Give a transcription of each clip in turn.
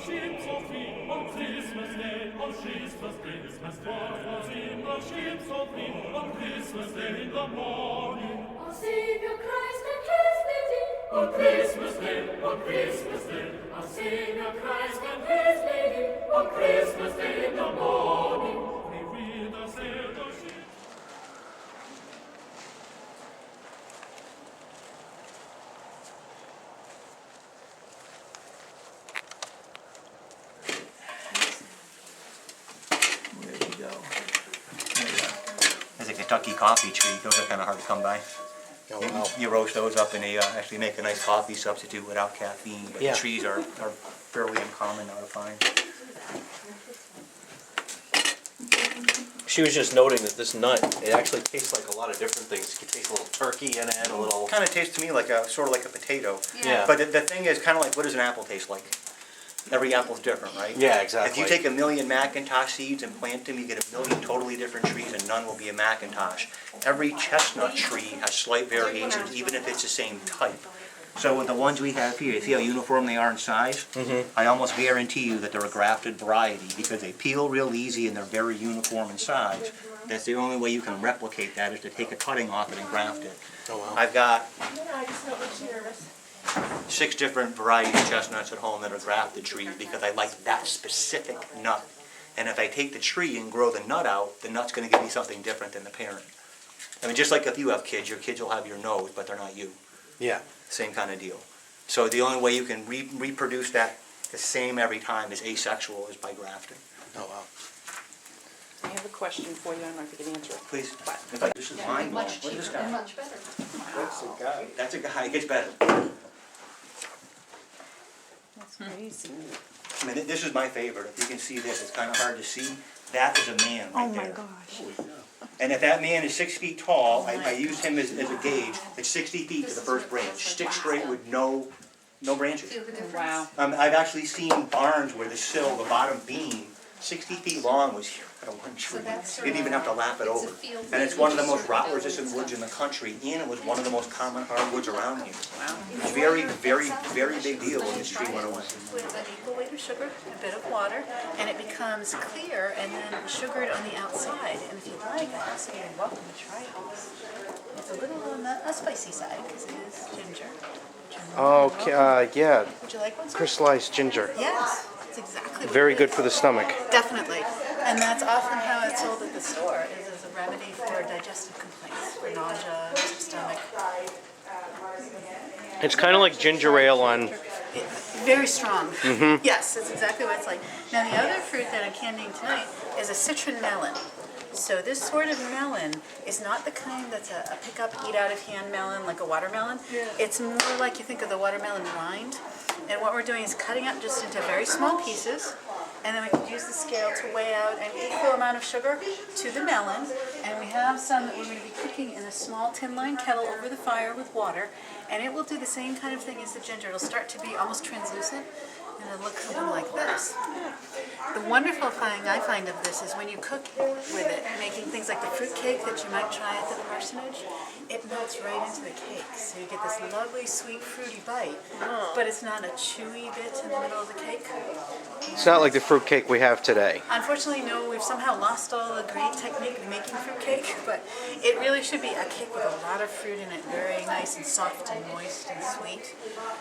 ship so free on Christmas Day, on Christmas Day. What was in the ship so free on Christmas Day in the morning? Our Savior Christ and His Lady. On Christmas Day, on Christmas Day. Our Savior Christ and His Lady. On Christmas Day in the morning. We read the sail the ship. Where'd he go? There's a Kentucky coffee tree. Those are kind of hard to come by. Oh, wow. You roast those up and they actually make a nice coffee substitute without caffeine. But Yeah. the trees are fairly uncommon now to find. She was just noting that this nut, it actually tastes like a lot of different things. You can taste a little turkey in it, a little... Kind of tastes to me like sort of like a potato. Yeah. But the thing is, kind of like, what does an apple taste like? Every apple's different, right? Yeah, exactly. If you take 1,000,000 Macintosh seeds and plant them, you get 1,000,000 totally different trees, and none will be a Macintosh. Every chestnut tree has slight variations, even if it's the same type. So with the ones we have here, you see how uniform they are in size? I almost guarantee you that they're a grafted variety because they peel real easy and they're very uniform in size. That's the only way you can replicate that is to take a cutting off it and graft it. Oh, wow. I've got I just know she's nervous. 6 different varieties of chestnuts at home that are grafted trees because I like that specific nut. And if I take the tree and grow the nut out, the nut's going to give me something different than the parent. I mean, just like if you have kids, your kids will have your nose, but they're not you. Yeah. Same kind of deal. So the only way you can reproduce that the same every time as asexual is by grafting. Oh, wow. I have a question for you. I don't know if you can answer it. Please. In fact, this is mind blowing. Much Look at this cheaper and guy. much better. That's a guy. It gets better. That's crazy. I mean, this is my favorite. If you can see this, it's kind of hard to see. That is a man right Oh there. my gosh. And if that man is 6 feet tall, I used him as a gauge, it's 60 feet to the first branch, stick straight with no branches. Feel the difference? Wow. I've actually seen barns where the sill, the bottom beam, 60 feet long was here at one tree. Didn't even have to lap it over. And it's one of the most rot-resistant woods in the country, and it was one of the most common hardwoods around here. Wow. Very, very, very big deal when this tree went away. With an equal weight of sugar, a bit of water, and it becomes clear and then sugared on the outside. And if you'd like, I also you're welcome to try this. It's a little on the spicy side because it is ginger. Okay, yeah. Would you like one, sir? Crystallized ginger. Yes, it's exactly what Very it good is. for the stomach. Definitely. And that's often how it's sold at the store, is as a remedy for digestive complaints, for nausea, upset stomach. It's kind of like ginger ale on... Very strong. Yes, that's exactly what it's like. Now the other fruit that I'm candying tonight is a citron melon. So this sort of melon is not the kind that's a pick up, eat out of hand melon like a watermelon. It's more like you think of the watermelon rind. And what we're doing is cutting up just into very small pieces. And then we can use the scale to weigh out an equal amount of sugar to the melon. And we have some that we're going to be cooking in a small tin-lined kettle over the fire with water. And it will do the same kind of thing as the ginger. It'll start to be almost translucent. And it'll look something like this. The wonderful thing I find of this is when you cook with it, making things like the fruit cake that you might try at the parsonage, it melts right into the cake. So you get this lovely, sweet, fruity bite, but it's not a chewy bit in the middle of the cake. It's not like the fruit cake we have today. Unfortunately, no, we've somehow lost all the great technique of making fruit cake, but it really should be a cake with a lot of fruit in it, very nice and soft and moist and sweet.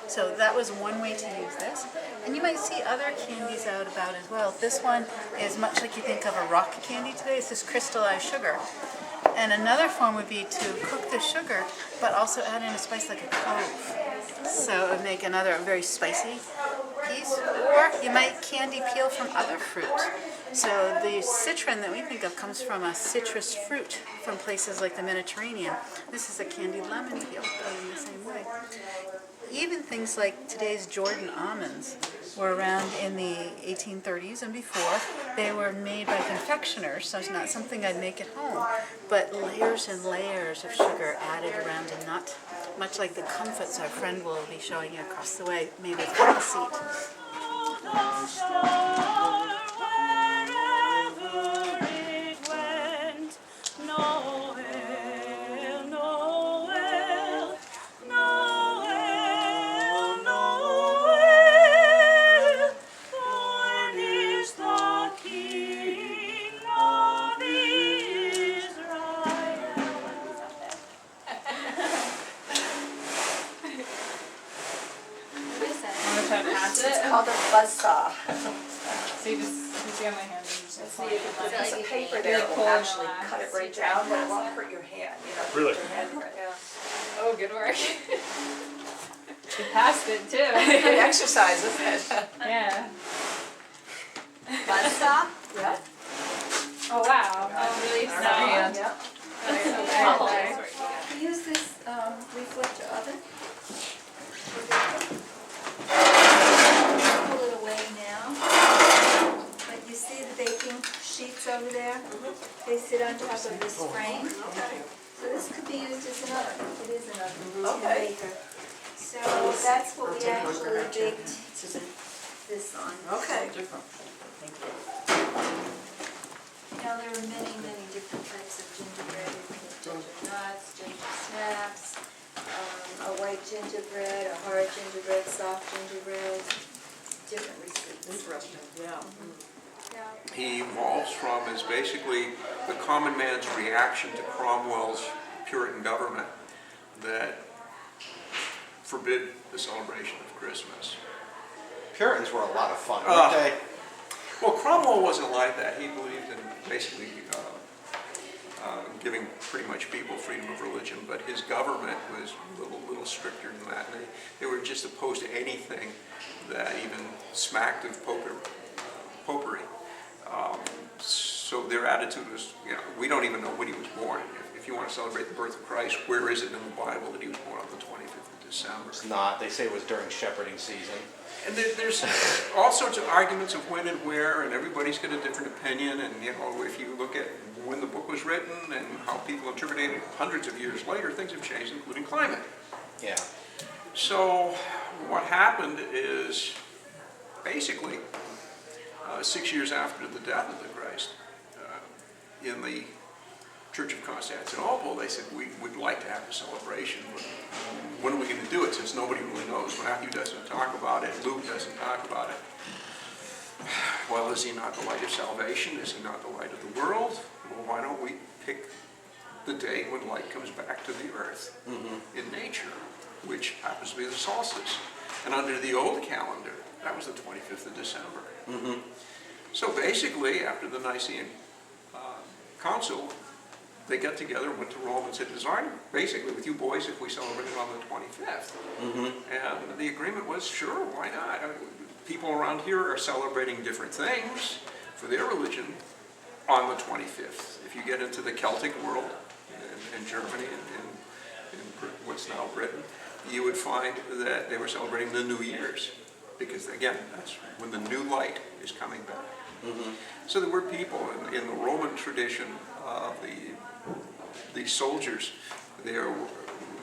So that was one way to use this. And you might see other candies out about as well. This one is much like you think of a rock candy today. It's this crystallized sugar. And another form would be to cook the sugar, but also add in a spice like a clove. So it would make another very spicy piece. Or you might candy peel from other fruit. So the citron that we think of comes from a citrus fruit from places like the Mediterranean. This is a candied lemon peel, done in the same way. Even things like today's Jordan almonds were around in the 1830s and before. They were made by confectioners, so it's not something I'd make at home, but layers and layers of sugar added around a nut, much like the comfits our friend will be showing you across the way, made with apple seed. called a buzzsaw. See, you see on my hand. See, if you put a piece of paper there, it will actually cut it right down, but it won't hurt your hand, you know. Really? Your hand hurt. Oh, good work. You passed it too. Good exercise, isn't it? Yeah. Buzzsaw? Yeah. Oh, wow. Oh, really? Yeah. Okay. Use this reflector oven. Pull it away now. But you see the baking sheets over there? They sit on top of this frame. So this could be used as an oven. It is an oven. Okay. Baker. So that's what we actually baked this on. Okay. Now there are many, many different types of gingerbread. You can have ginger nuts, ginger snaps, a white gingerbread, a hard gingerbread, soft gingerbread, different receipts. Interesting, yeah. Yeah. He evolves from is basically the common man's reaction to Cromwell's Puritan government that forbid the celebration of Christmas. Puritans were a lot of fun, weren't they? Well, Cromwell wasn't like that. He believed in basically giving pretty much people freedom of religion, but his government was a little stricter than that. They were just opposed to anything that even smacked of popery. So their attitude was, we don't even know when he was born. If you want to celebrate the birth of Christ, where is it in the Bible that he was born on the 25th of December? It's not. They say it was during shepherding season. And there's all sorts of arguments of when and where, and everybody's got a different opinion. And if you look at when the book was written and how people interpreted it hundreds of years later, things have changed, including climate. Yeah. So what happened is basically 6 years after the death of the Christ, in the Church of Constantinople, they said, we would like to have a celebration, but when are we going to do it, since nobody really knows? Matthew doesn't talk about it, Luke doesn't talk about it. Well, is he not the light of salvation? Is he not the light of the world? Well, why don't we pick the day when light comes back to the earth in nature, which happens to be the solstice. And under the old calendar, that was the 25th of December. So basically, after the Nicene Council, they got together, went to Rome and said, design basically with you boys if we celebrate it on the 25th. And the agreement was, sure, why not? People around here are celebrating different things for their religion on the 25th. If you get into the Celtic world, in Germany, in what's now Britain, you would find that they were celebrating the New Year's. Because again, that's when the new light is coming back. So there were people in the Roman tradition of the soldiers, they are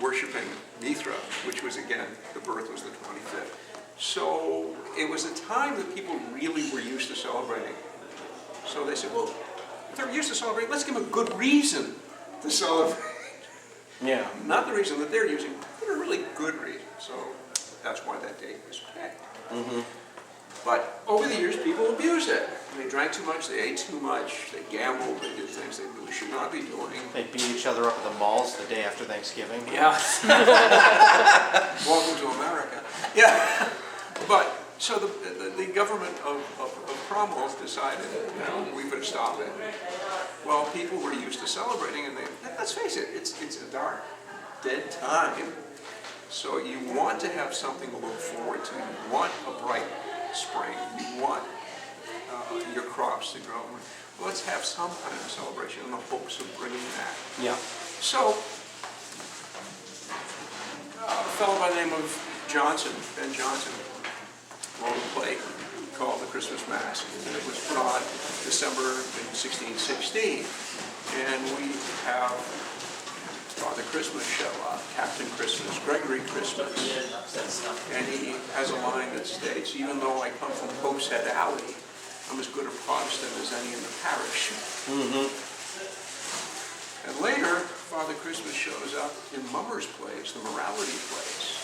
worshiping Mithra, which was again, the birth was the 25th. So it was a time that people really were used to celebrating. So they said, well, if they're used to celebrating, let's give them a good reason to celebrate. Yeah. Not the reason that they're using, but a really good reason. So that's why that date was picked. But over the years, people abused it. They drank too much, they ate too much, they gambled, they did things they really should not be doing. They beat each other up at the malls the day after Thanksgiving. Yeah. Welcome to America. Yeah. But, so the government of Cromwell decided, we better stop it. Well, people were used to celebrating, and let's face it, it's a dark, dead time. So you want to have something to look forward to. You want a bright spring. You want your crops to grow. Well, let's have some kind of celebration in the hopes of bringing that. Yeah. So, a fellow by the name of Ben Jonson, wrote a play called The Christmas Mass. And it was put on December in 1616. And we have Father Christmas show up, Captain Christmas, Gregory Christmas. And he has a line that states, even though I come from Pope's Head Alley, I'm as good a Protestant as any in the parish. And later, Father Christmas shows up in Mummer's plays, the morality plays.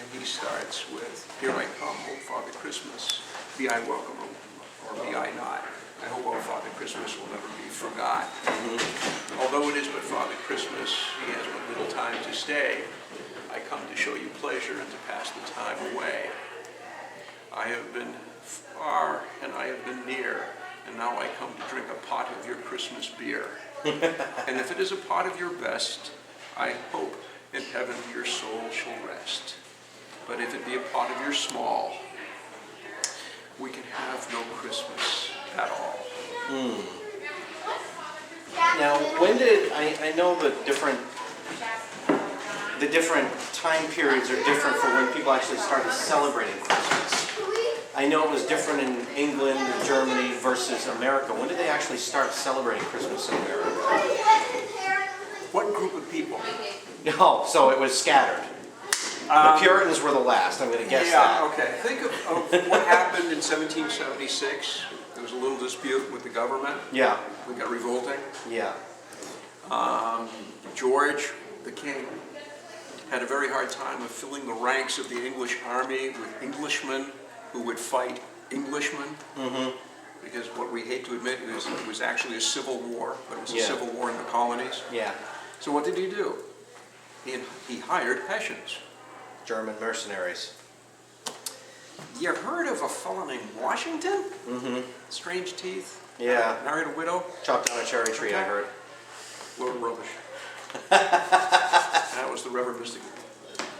And he starts with, here I come, O Father Christmas, be I welcome or be I not. I hope, O Father Christmas, will never be forgot. Although it is but Father Christmas, he has but little time to stay. I come to show you pleasure and to pass the time away. I have been far and I have been near, and now I come to drink a pot of your Christmas beer. And if it is a pot of your best, I hope in heaven your soul shall rest. But if it be a pot of your small, we can have no Christmas at all. Now, when did, I know the different time periods are different for when people actually started celebrating Christmas. I know it was different in England and Germany versus America. When did they actually start celebrating Christmas in America? What group of people? No, so it was scattered. The Puritans were the last, I'm going to guess that. Yeah, okay. Think of what happened in 1776. There was a little dispute with the government. Yeah, We got revolting. yeah. George, the king, had a very hard time of filling the ranks of the English army with Englishmen who would fight Englishmen. Because what we hate to admit is it was actually a civil war, but it was a Yeah. civil war in the colonies. Yeah, So what did he do? He hired Hessians. German mercenaries. You heard of a fellow named Washington? Strange teeth. Yeah. Married a widow. Chopped down a cherry tree, I heard. Load of rubbish. That was the Reverend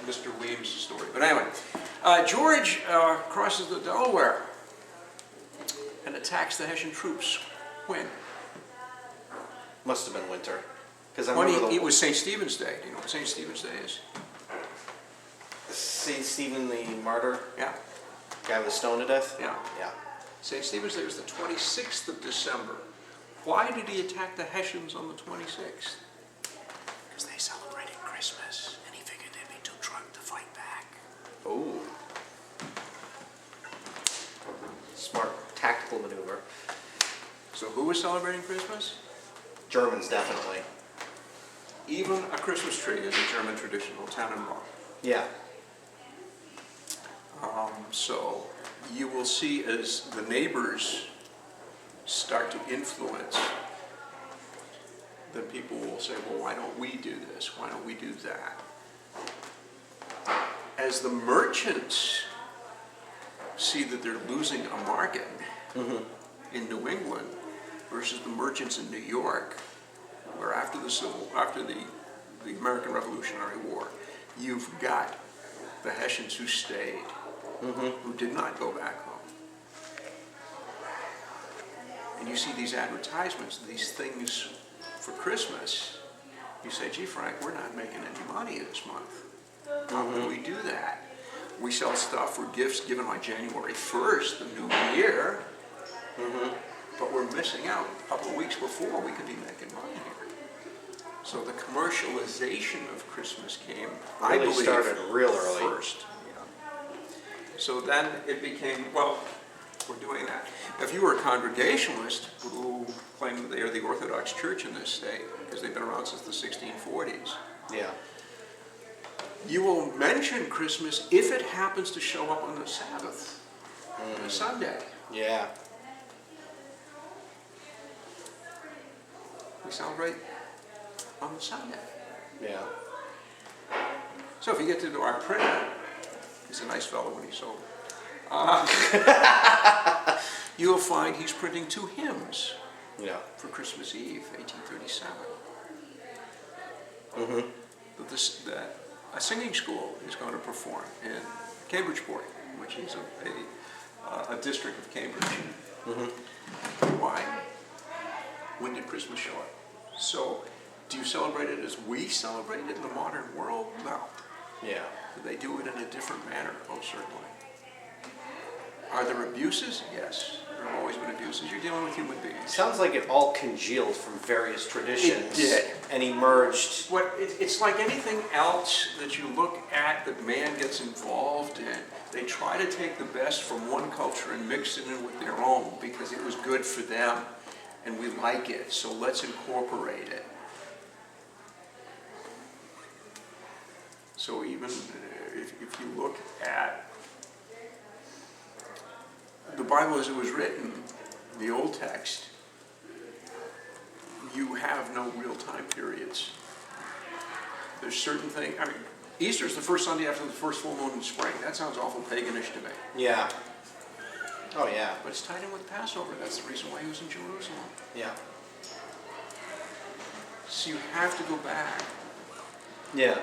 Mr. Weems' story. But anyway, George crosses the Delaware and attacks the Hessian troops. When? Must have been winter. Because I When remember it was St. Stephen's Day. Do you know what St. Stephen's Day is? St. Stephen the Martyr, Yeah, guy was stoned to death? yeah. Yeah. St. Stephen's Day was the 26th of December. Why did he attack the Hessians on the 26th? Because they celebrated Christmas, and he figured they'd be too drunk to fight back. Oh. Smart tactical maneuver. So who was celebrating Christmas? Germans, definitely. Even a Christmas tree is a German traditional Tannenbaum. Yeah. So you will see as the neighbors start to influence, then people will say, well, why don't we do this? Why don't we do that? As the merchants see that they're losing a market in New England versus the merchants in New York, where after the American Revolutionary War, you've got the Hessians who stayed, who did not go back home. And you see these advertisements, these things for Christmas, you say, gee, Frank, we're not making any money this month. How can we do that? We sell stuff for gifts given on January 1st, the new year, but we're missing out a couple of weeks before we could be making money here. So the commercialization of Christmas came, I Really believe, started real early. first. Yeah. So then it became, well, we're doing that. If you were a Congregationalist who claim that they are the Orthodox Church in this state, because they've been around since the 1640s, Yeah. you will mention Christmas if it happens to show up on the Sabbath, on a Sunday. Yeah. We celebrate on the Sunday. Yeah. So if you get to our printer, he's a nice fellow when he's sober, you'll find he's printing 2 hymns Yeah. for Christmas Eve, 1837. That a singing school is going to perform in Cambridgeport, which is a district of Cambridge. Why? When did Christmas show up? So, do you celebrate it as we celebrate it in the modern world? No. Yeah. Do they do it in a different manner? Oh, certainly. Are there abuses? Yes. There have always been abuses. You're dealing with human beings. Sounds like it all congealed from various traditions. It did. And emerged. It's like anything else that you look at that man gets involved in. They try to take the best from one culture and mix it in with their own because it was good for them and we like it, so let's incorporate it. So even if you look at the Bible as it was written, the Old Text, you have no real time periods. There's certain things, I mean, Easter's the first Sunday after the first full moon in spring. That sounds awful paganish to me. Yeah. Oh, yeah. But it's tied in with Passover. That's the reason why he was in Jerusalem. Yeah. So you have to go back. Yeah.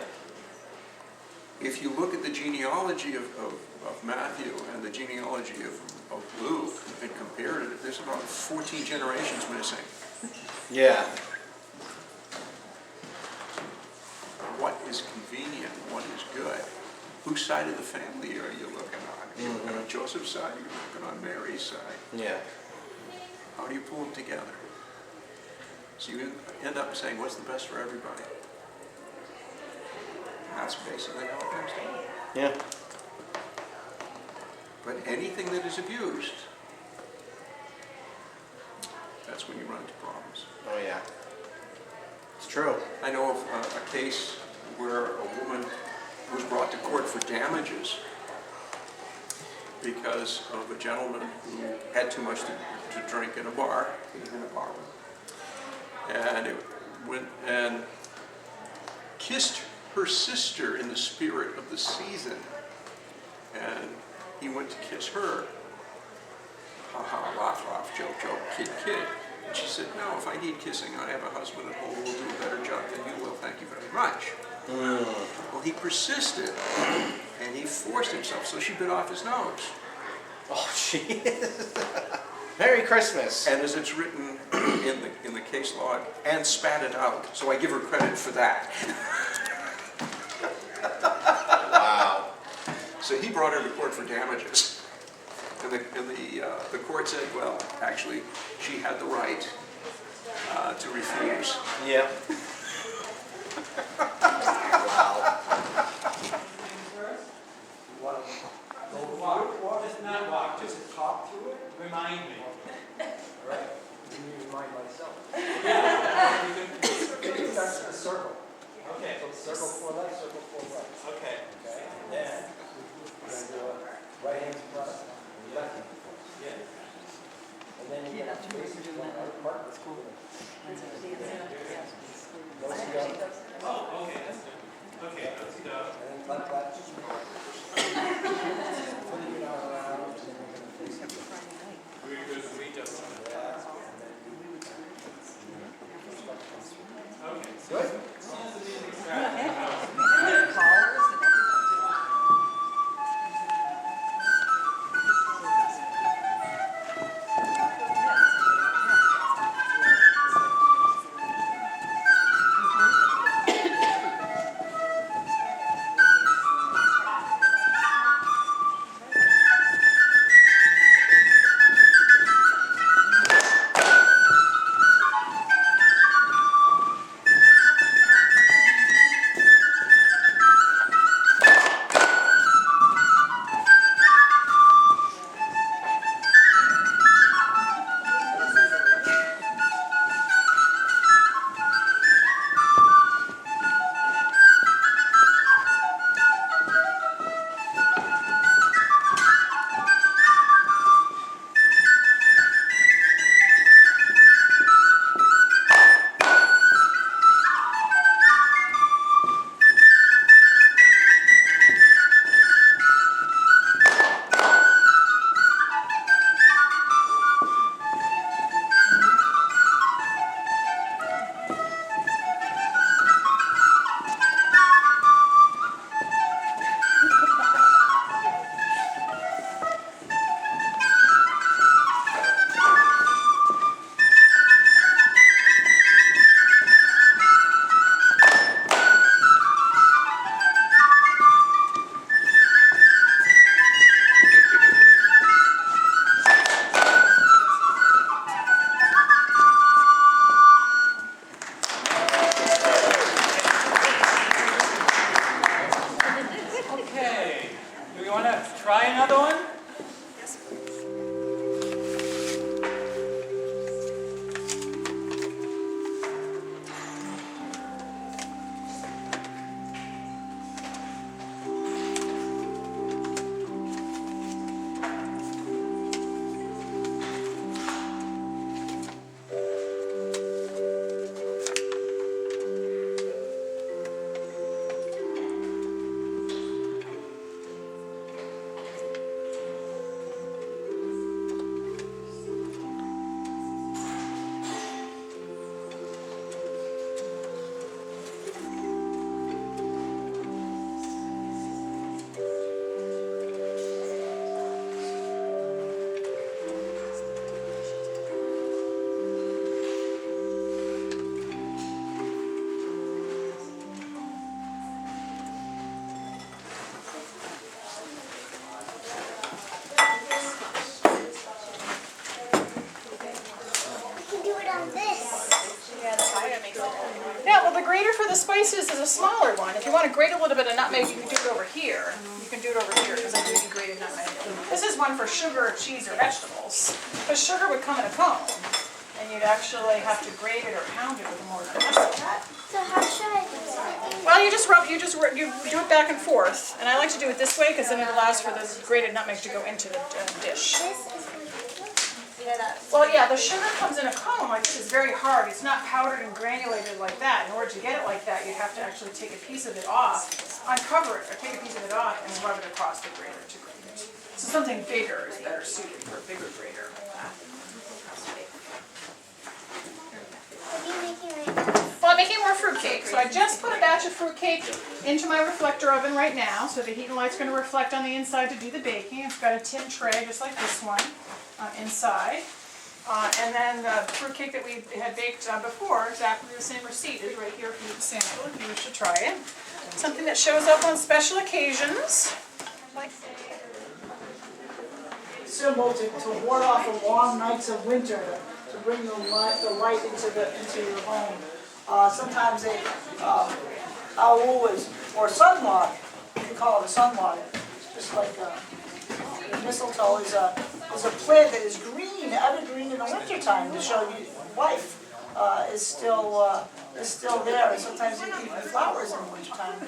If you look at the genealogy of Matthew and the genealogy of Luke and compared it, there's about 14 generations missing. Yeah. What is convenient? What is good? Whose side of the family are you looking on? Are you looking on Joseph's side? Are you looking on Mary's side? Yeah. How do you pull them together? So you end up saying, what's the best for everybody? And that's basically how it comes down. Yeah. But anything that is abused, that's when you run into problems. Oh, yeah. It's true. I know of a case where a woman was brought to court for damages because of a gentleman who had too much to drink in a bar. He was in a bar. And it went and kissed her sister in the spirit of the season. And he went to kiss her. Ha ha, laugh, laugh, joke, joke, kid, kid. And she said, no, if I need kissing, I have a husband at home who will do a better job than you will, thank you very much. Well, he persisted, and he forced himself, so she bit off his nose. Oh, jeez. Merry Christmas. And as it's written in the case log, and spat it out. So I give her credit for that. Wow. So he brought her to court for damages. And the court said, well, actually, she had the right to refuse. Yeah. Just not walk, just talk through it, remind me. Right. Let me remind myself. Yeah. It starts with a circle. Okay. So circle 4 left, circle 4 right. Okay. Okay? And then we're going to do a right hand front and left hand front. Yeah. And then you're going to face it one mark. That's cool. Oh, okay, that's good. Okay, let's go. And then left, left. Put it around, and then we're going to face it. We just. Yeah. Okay. Good. As soon as the music starts. Yeah, well, the grater for the spices is a smaller one. If you want to grate a little bit of nutmeg, you can do it over here. You can do it over here, because I do grated nutmeg. This is one for sugar, cheese, or vegetables. Because sugar would come in a cone, and you'd actually have to grate it or pound it with a mortar. So how should I do it? Well, you do it back and forth, and I like to do it this way because then it allows for the grated nutmeg to go into the dish. Well, yeah, the sugar comes in a cone like this. It's very hard. It's not powdered and granulated like that. In order to get it like that, you have to actually take a piece of it off, uncover it, or take a piece of it off and rub it across the grater to grate it. So something bigger is better suited for a bigger grater. What are you making right now? Well, I'm making more fruit cake. So I just put a batch of fruit cake into my reflector oven right now. So the heat and light's going to reflect on the inside to do the baking. It's got a tin tray just like this one inside. And then the fruit cake that we had baked before, exactly the same receipt, is right here for you to sample if you wish to try it. Something that shows up on special occasions. Symbol to ward off the long nights of winter, to bring the light into your home. Sometimes aloe or sunlog, you can call it a sunlog, just like mistletoe is a plant that is green, evergreen in the wintertime to show you life is still there. And sometimes they keep the flowers in the wintertime.